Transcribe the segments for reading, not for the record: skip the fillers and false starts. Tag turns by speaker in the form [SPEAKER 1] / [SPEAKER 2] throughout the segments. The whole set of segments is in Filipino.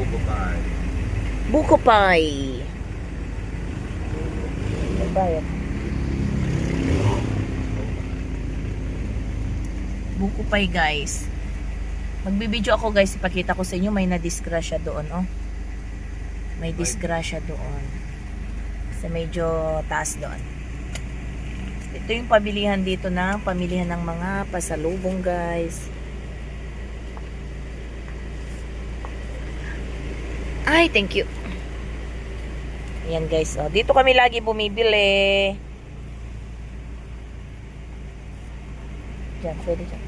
[SPEAKER 1] Buko pie.
[SPEAKER 2] Buko pie. Bayad. Buko pie guys. Magbibideo ako guys, ipakita ko sa inyo, may na-disgrasya doon, oh. May disgrasya doon. Sa medyo taas doon. Ito yung pabilihan dito na, pamilihan ng mga pasalubong guys. Ay, thank you. Ayan guys, oh. Dito kami lagi bumibili. Diyan, pwede dyan.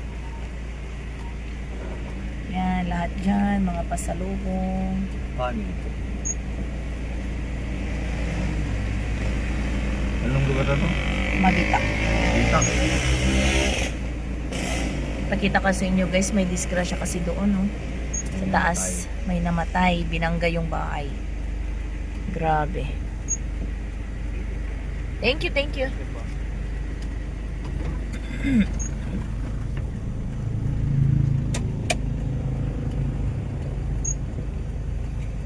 [SPEAKER 2] Yan, lahat dyan, mga pasalubong.
[SPEAKER 1] Paano? Anong lugar na to?
[SPEAKER 2] Magita.
[SPEAKER 1] Dito.
[SPEAKER 2] Pakita ko sa inyo guys, may disgrasya kasi doon, no? Sa taas, may namatay, binangga yung bahay. Grabe. Thank you, thank you.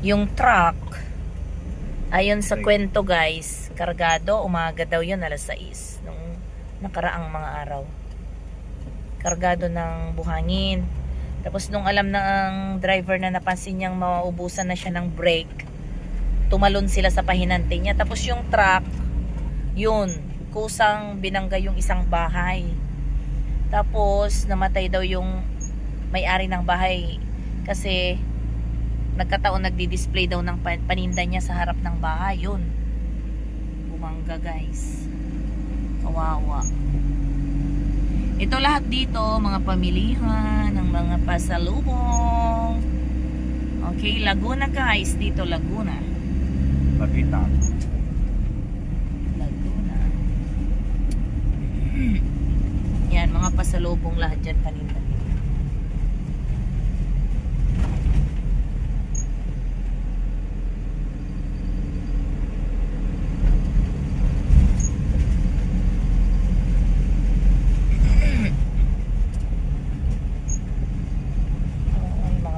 [SPEAKER 2] Yung truck, ayon sa kwento guys, kargado, umaga daw yun, alas 6 nung nakaraang mga araw. Kargado ng buhangin. Tapos nung alam na ang driver na napansin niyang mauubusan na siya ng brake, tumalon sila sa pahinante niya. Tapos yung truck, yun, kusang binangga yung isang bahay. Tapos namatay daw yung may-ari ng bahay kasi nagkataon nagdi-display daw ng paninda niya sa harap ng bahay. Yun, bumangga guys. Kawawa. Ito lahat dito, mga pamilihan ng mga pasalubong. Okay, Laguna guys. Dito, Laguna.
[SPEAKER 1] Magita.
[SPEAKER 2] Laguna. Yan, mga pasalubong lahat dyan, paninda.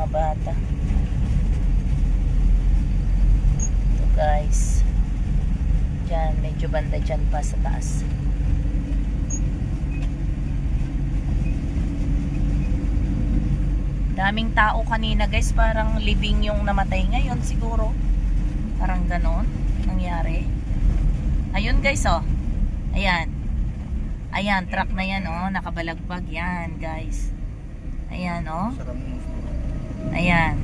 [SPEAKER 2] Bata. Ito guys. Diyan, medyo banda dyan pa sa taas. Daming tao kanina guys, parang living yung namatay ngayon siguro. Parang ganon nangyari. Ayun guys, oh. Ayan. Ayan, truck na yan, oh. Nakabalagbag yan guys. Ayan, oh. Ayan.